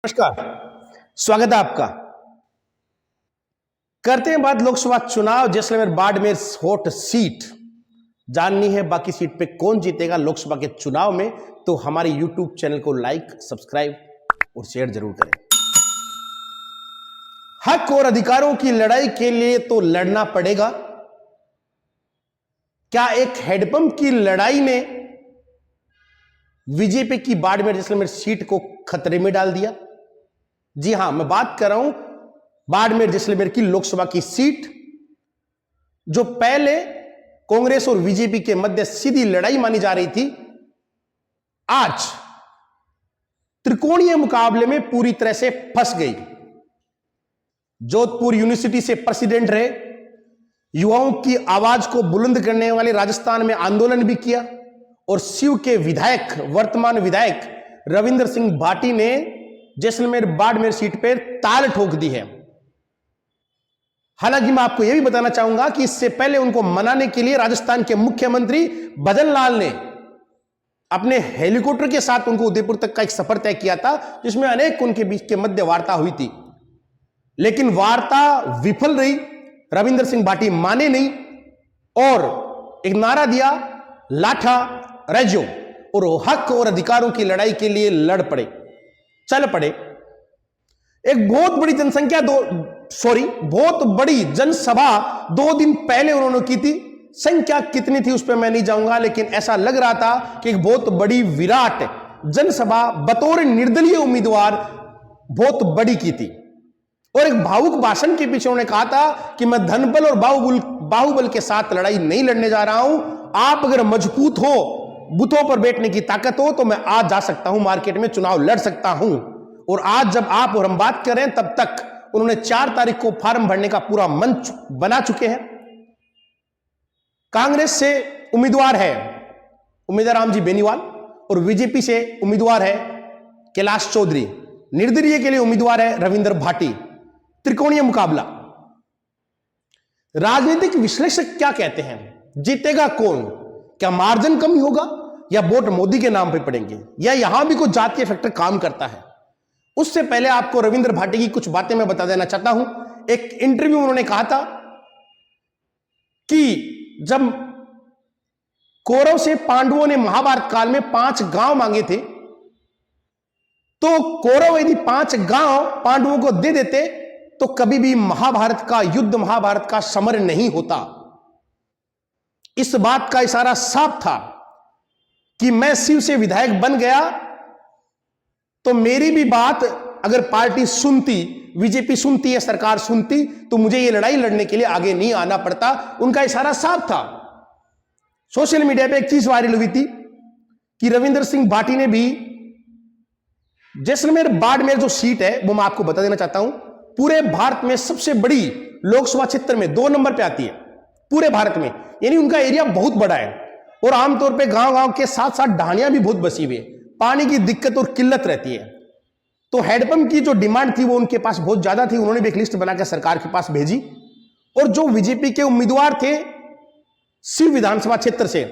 नमस्कार, स्वागत है आपका। करते हैं बात लोकसभा चुनाव जैसलमेर बाड़मेर हॉट सीट। जाननी है बाकी सीट पे कौन जीतेगा लोकसभा के चुनाव में, तो हमारे YouTube चैनल को लाइक, सब्सक्राइब और शेयर जरूर करें। हक और अधिकारों की लड़ाई के लिए तो लड़ना पड़ेगा। क्या एक हैंडपंप की लड़ाई ने बीजेपी की बाड़मेर जैसलमेर सीट को खतरे में डाल दिया? जी हां, मैं बात कर रहा हूं बाड़मेर जैसलमेर की लोकसभा की सीट, जो पहले कांग्रेस और बीजेपी के मध्य सीधी लड़ाई मानी जा रही थी, आज त्रिकोणीय मुकाबले में पूरी तरह से फंस गई। जोधपुर यूनिवर्सिटी से प्रेसिडेंट रहे, युवाओं की आवाज को बुलंद करने वाले राजस्थान में आंदोलन भी किया, और शिव के विधायक, वर्तमान विधायक रविंद्र सिंह भाटी ने जैसलमेर बाड़मेर सीट पर ताल ठोक दी है। हालांकि मैं आपको यह भी बताना चाहूंगा कि इससे पहले उनको मनाने के लिए राजस्थान के मुख्यमंत्री भजन लाल ने अपने हेलीकॉप्टर के साथ उनको उदयपुर तक का एक सफर तय किया था, जिसमें अनेक उनके बीच के मध्य वार्ता हुई थी, लेकिन वार्ता विफल रही। रविंद्र सिंह भाटी माने नहीं और एक नारा दिया, लाठा रजो, और हक और अधिकारों की लड़ाई के लिए लड़ पड़े, चल पड़े। एक बहुत बड़ी जनसंख्या बहुत बड़ी जनसभा 2 दिन पहले उन्होंने की थी। संख्या कितनी थी उस पर मैं नहीं जाऊंगा, लेकिन ऐसा लग रहा था कि एक बहुत बड़ी विराट जनसभा बतौर निर्दलीय उम्मीदवार बहुत बड़ी की थी, और एक भावुक भाषण के पीछे उन्होंने कहा था कि मैं धनबल और बाहुबल के साथ लड़ाई नहीं लड़ने जा रहा हूं। आप अगर मजबूत हो, बुतों पर बैठने की ताकत हो, तो मैं आज जा सकता हूं मार्केट में, चुनाव लड़ सकता हूं। और आज जब आप और हम बात करें, तब तक उन्होंने 4 तारीख को फॉर्म भरने का पूरा मंच बना चुके हैं। कांग्रेस से उम्मीदवार है उम्मीदवार रामजी बेनीवाल, और बीजेपी से उम्मीदवार है कैलाश चौधरी, निर्दलीय के लिए उम्मीदवार है रविंद्र भाटी। त्रिकोणीय मुकाबला। राजनीतिक विश्लेषक क्या कहते हैं, जीतेगा कौन? क्या मार्जिन कम होगा, या वोट मोदी के नाम पे पड़ेंगे, या यहां भी कुछ जातीय फैक्टर काम करता है? उससे पहले आपको रविंद्र भाटी की कुछ बातें मैं बता देना चाहता हूं। एक इंटरव्यू में उन्होंने कहा था कि जब कौरव से पांडवों ने महाभारत काल में 5 गांव मांगे थे, तो कौरव यदि 5 गांव पांडवों को दे देते तो कभी भी महाभारत का युद्ध, महाभारत का समर नहीं होता। इस बात का इशारा साफ था कि मैं शिव से विधायक बन गया तो मेरी भी बात अगर पार्टी सुनती, बीजेपी सुनती है, सरकार सुनती, तो मुझे ये लड़ाई लड़ने के लिए आगे नहीं आना पड़ता। उनका इशारा साफ था। सोशल मीडिया पे एक चीज वायरल हुई थी कि रविंद्र सिंह भाटी ने भी जैसलमेर बाड़मेर जो सीट है, वो मैं आपको बता देना चाहता हूं, पूरे भारत में सबसे बड़ी लोकसभा क्षेत्र में 2 नंबर पे आती है पूरे भारत में। यानी उनका एरिया बहुत बड़ा है, और आमतौर पे गांव-गांव के साथ साथ ढाणियां भी बहुत बसी हुई है, पानी की दिक्कत और किल्लत रहती है। तो हैंडपंप की जो डिमांड थी वो उनके पास बहुत ज्यादा थी। उन्होंने भी एक लिस्ट बनाकर सरकार के पास भेजी, और जो बीजेपी के उम्मीदवार थे शिव विधानसभा क्षेत्र से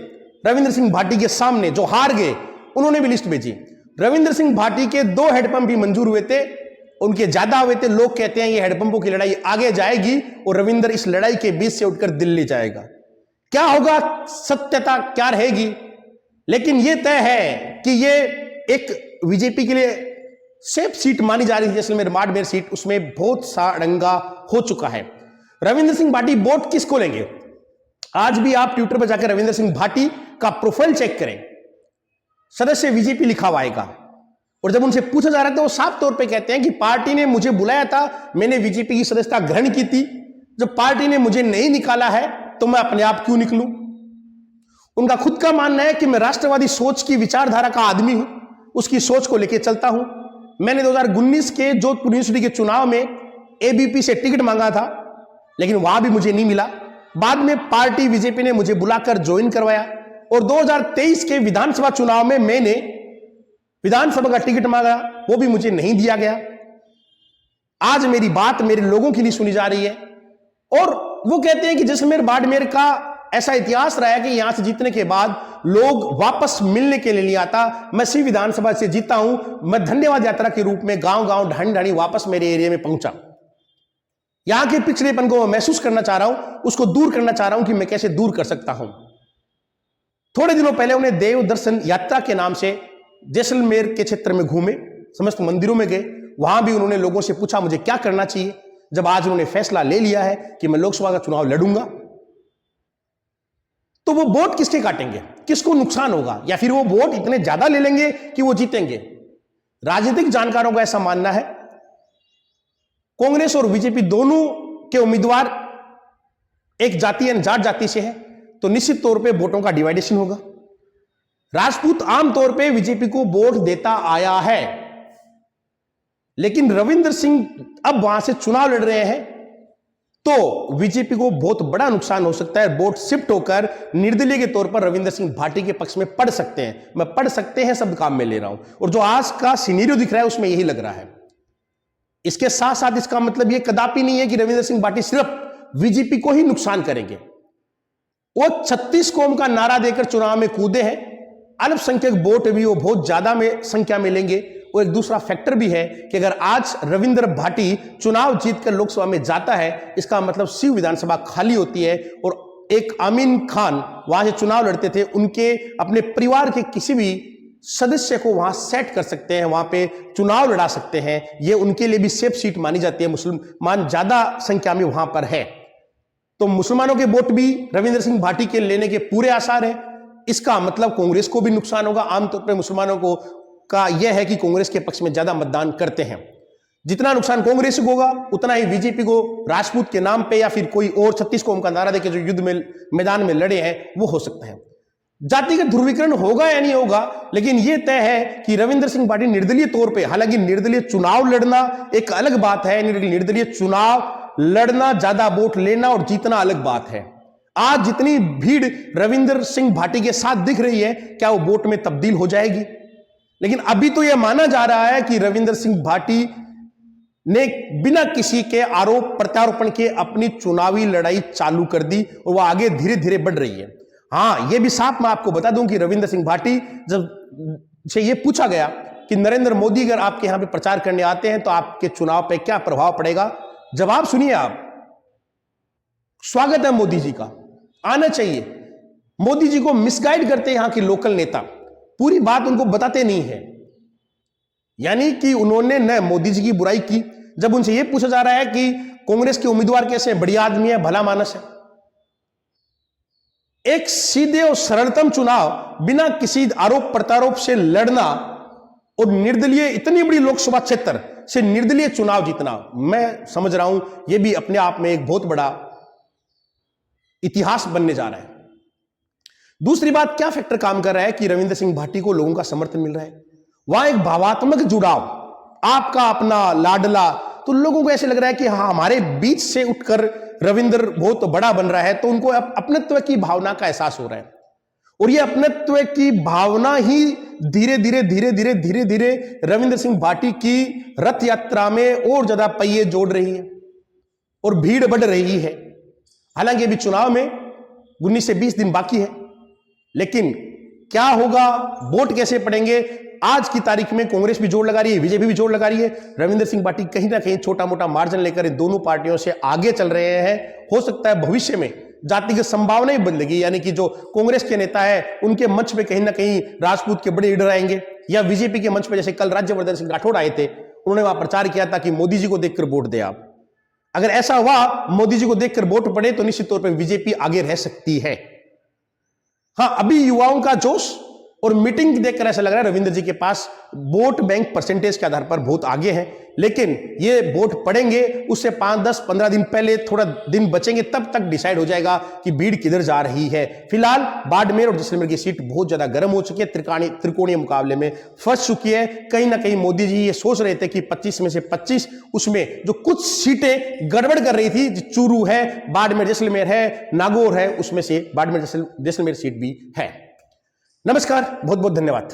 रविंद्र सिंह भाटी के सामने, जो हार गए, उन्होंने भी लिस्ट भेजी। रविंद्र सिंह भाटी के 2 हैंडपंप भी मंजूर हुए थे, उनके ज्यादा हुए थे। लोग कहते हैं ये हैंडपंपों की लड़ाई आगे जाएगी और रविंद्र इस लड़ाई के बीच से उठकर दिल्ली जाएगा। क्या होगा, सत्यता क्या रहेगी, लेकिन यह तय है कि ये एक बीजेपी के लिए सेफ सीट मानी जा रही है जैसलमेर बाड़मेर सीट, उसमें बहुत सा अड़ंगा हो चुका है। रविंद्र सिंह भाटी वोट किसको लेंगे? आज भी आप ट्विटर पर जाकर रविंद्र सिंह भाटी का प्रोफाइल चेक करें, सदस्य बीजेपी लिखा हुआ आएगा, और जब उनसे पूछा जा रहा था, वो साफ तौर पे कहते हैं कि पार्टी ने मुझे बुलाया था, मैंने बीजेपी की सदस्यता ग्रहण की थी, जब पार्टी ने मुझे नहीं निकाला है तो मैं अपने आप क्यों निकलूं। उनका खुद का मानना है कि मैं राष्ट्रवादी सोच की विचारधारा का आदमी हूं, उसकी सोच को लेकर चलता हूं। मैंने 2019 के जोधपुर यूनिवर्सिटी के चुनाव में एबीपी से टिकट मांगा था, लेकिन वहां भी मुझे नहीं मिला। बाद में पार्टी बीजेपी ने मुझे बुलाकर ज्वाइन करवाया, और 2023 के विधानसभा चुनाव में मैंने विधानसभा का टिकट मांगा, वो भी मुझे नहीं दिया गया। आज मेरी बात मेरे लोगों के लिए सुनी जा रही है, और वो कहते हैं कि जैसलमेर बाड़मेर का ऐसा इतिहास रहा है कि यहां से जीतने के बाद लोग वापस मिलने के लिए नहीं आता। मैं सी विधानसभा से जीता हूं, मैं धन्यवाद यात्रा के रूप में गांव गांव ढाणी ढाणी वापस मेरे एरिया में पहुंचा। यहां के पिछड़ेपन को मैं महसूस करना चाह रहा हूं, उसको दूर करना चाह रहा हूं कि मैं कैसे दूर कर सकता हूं। थोड़े दिनों पहले उन्हें देव दर्शन यात्रा के नाम से जैसलमेर के क्षेत्र में घूमे, समस्त मंदिरों में गए, वहां भी उन्होंने लोगों से पूछा मुझे क्या करना चाहिए। जब आज उन्होंने फैसला ले लिया है कि मैं लोकसभा का चुनाव लड़ूंगा, तो वो वोट किसके काटेंगे, किसको नुकसान होगा, या फिर वो वोट इतने ज्यादा ले लेंगे कि वो जीतेंगे। राजनीतिक जानकारों का ऐसा मानना है कांग्रेस और बीजेपी दोनों के उम्मीदवार एक जाति यानी जाट जाति से है, तो निश्चित तौर पे वोटों का डिवाइडेशन होगा। राजपूत आमतौर पे बीजेपी को वोट देता आया है, लेकिन रविंद्र सिंह अब वहां से चुनाव लड़ रहे हैं, तो बीजेपी को बहुत बड़ा नुकसान हो सकता है। वोट शिफ्ट होकर निर्दलीय के तौर पर रविंद्र सिंह भाटी के पक्ष में पड़ सकते हैं। मैं पड़ सकते हैं शब्द काम में ले रहा हूं, और जो आज का सिनेरियो दिख रहा है उसमें यही लग रहा है। इसके साथ साथ इसका मतलब यह कदापि नहीं है कि रविंद्र सिंह भाटी सिर्फ बीजेपी को ही नुकसान करेंगे। वो 36 कौम का नारा देकर चुनाव में कूदे हैं, अल्पसंख्यक वोट भी वो बहुत ज्यादा में संख्या में लेंगे। और एक दूसरा फैक्टर भी है कि अगर आज रविंद्र भाटी चुनाव जीतकर लोकसभा में जाता है, इसका मतलब शिव विधानसभा खाली होती है, और एक आमीन खान वहां से चुनाव लड़ते थे, उनके अपने परिवार के किसी भी सदस्य को वहां सेट कर सकते हैं, वहां पे चुनाव लड़ा सकते हैं। ये उनके लिए भी सेफ सीट मानी जाती है, मुसलमान ज्यादा संख्या में वहां पर है, तो मुसलमानों के वोट भी रविंद्र सिंह भाटी के लेने के पूरे आसार है। इसका मतलब कांग्रेस को भी नुकसान होगा। आमतौर पर मुसलमानों को का यह है कि कांग्रेस के पक्ष में ज्यादा मतदान करते हैं। जितना नुकसान कांग्रेस को होगा, उतना ही बीजेपी को राजपूत के नाम पे या फिर कोई और 36 कौम का नारा देकर जो युद्ध में मैदान में लड़े हैं वो हो सकता है। जातिगत ध्रुवीकरण होगा या नहीं होगा, लेकिन यह तय है कि रविंद्र सिंह भाटी निर्दलीय तौर पे, हालांकि निर्दलीय चुनाव लड़ना एक अलग बात है, निर्दलीय चुनाव लड़ना, ज्यादा वोट लेना और जीतना अलग बात है। आज जितनी भीड़ रविंद्र सिंह भाटी के साथ दिख रही है, क्या वो वोट में तब्दील हो जाएगी? लेकिन अभी तो यह माना जा रहा है कि रविंद्र सिंह भाटी ने बिना किसी के आरोप प्रत्यारोपण के अपनी चुनावी लड़ाई चालू कर दी, और वह आगे धीरे धीरे बढ़ रही है। हां, यह भी साफ मैं आपको बता दूं कि रविंद्र सिंह भाटी जब से यह पूछा गया कि नरेंद्र मोदी अगर आपके यहां पे प्रचार करने आते हैं तो आपके चुनाव पे क्या प्रभाव पड़ेगा, जवाब सुनिए आप। स्वागत है मोदी जी का, आना चाहिए। मोदी जी को मिसगाइड करते हैं यहां के लोकल नेता, पूरी बात उनको बताते नहीं है। यानी कि उन्होंने न मोदी जी की बुराई की। जब उनसे यह पूछा जा रहा है कि कांग्रेस के उम्मीदवार कैसे, बढ़िया आदमी है, भला मानस है, एक सीधे और सरलतम चुनाव बिना किसी आरोप प्रत्यारोप से लड़ना और निर्दलीय इतनी बड़ी लोकसभा क्षेत्र से निर्दलीय चुनाव जीतना, मैं समझ रहा हूं यह भी अपने आप में एक बहुत बड़ा इतिहास बनने जा रहा है। दूसरी बात, क्या फैक्टर काम कर रहा है कि रविंद्र सिंह भाटी को लोगों का समर्थन मिल रहा है? वहां एक भावात्मक जुड़ाव, आपका अपना लाडला, तो लोगों को ऐसे लग रहा है कि हाँ, हमारे बीच से उठकर रविंद्र बहुत बड़ा बन रहा है, तो उनको अपनत्व की भावना का एहसास हो रहा है। और ये अपनत्व की भावना ही धीरे धीरे धीरे धीरे धीरे धीरे रविंद्र सिंह भाटी की रथ यात्रा में और ज्यादा पहिए जोड़ रही है और भीड़ बढ़ रही है। हालांकि अभी चुनाव में 19 से 20 दिन बाकी है, लेकिन क्या होगा, वोट कैसे पड़ेंगे? आज की तारीख में कांग्रेस भी जोर लगा रही है, बीजेपी भी जोर लगा रही है। रविंद्र सिंह भाटी कहीं ना कहीं छोटा मोटा मार्जिन लेकर इन दोनों पार्टियों से आगे चल रहे हैं। हो सकता है भविष्य में जातिगत संभावना ही बदलेगी, यानी कि जो कांग्रेस के नेता है उनके मंच पे कहीं ना कहीं राजपूत के बड़े लीडर आएंगे, या बीजेपी के मंच पे जैसे कल राज्यवर्धन सिंह राठौड़ आए थे, उन्होंने वहां प्रचार किया था कि मोदी जी को देखकर वोट दे आप। अगर ऐसा हुआ, मोदी जी को देखकर वोट पड़े, तो निश्चित तौर पर बीजेपी आगे रह सकती है। हां, अभी युवाओं का जोश और मीटिंग देखकर ऐसा लग रहा है रविंद्र जी के पास वोट बैंक परसेंटेज के आधार पर बहुत आगे है, लेकिन ये वोट पड़ेंगे उससे 5, 10, 15 दिन पहले थोड़ा दिन बचेंगे, तब तक डिसाइड हो जाएगा कि भीड़ किधर जा रही है। फिलहाल बाड़मेर और जैसलमेर की सीट बहुत ज्यादा गर्म हो चुकी है, त्रिकोणीय मुकाबले में फंस चुकी है। कहीं ना कहीं मोदी जी ये सोच रहे थे कि 25 में से 25, उसमें जो कुछ सीटें गड़बड़ कर रही थी, चूरू है, बाड़मेर जैसलमेर है, नागौर है, उसमें से बाड़मेर जैसलमेर सीट भी है। नमस्कार, बहुत बहुत धन्यवाद।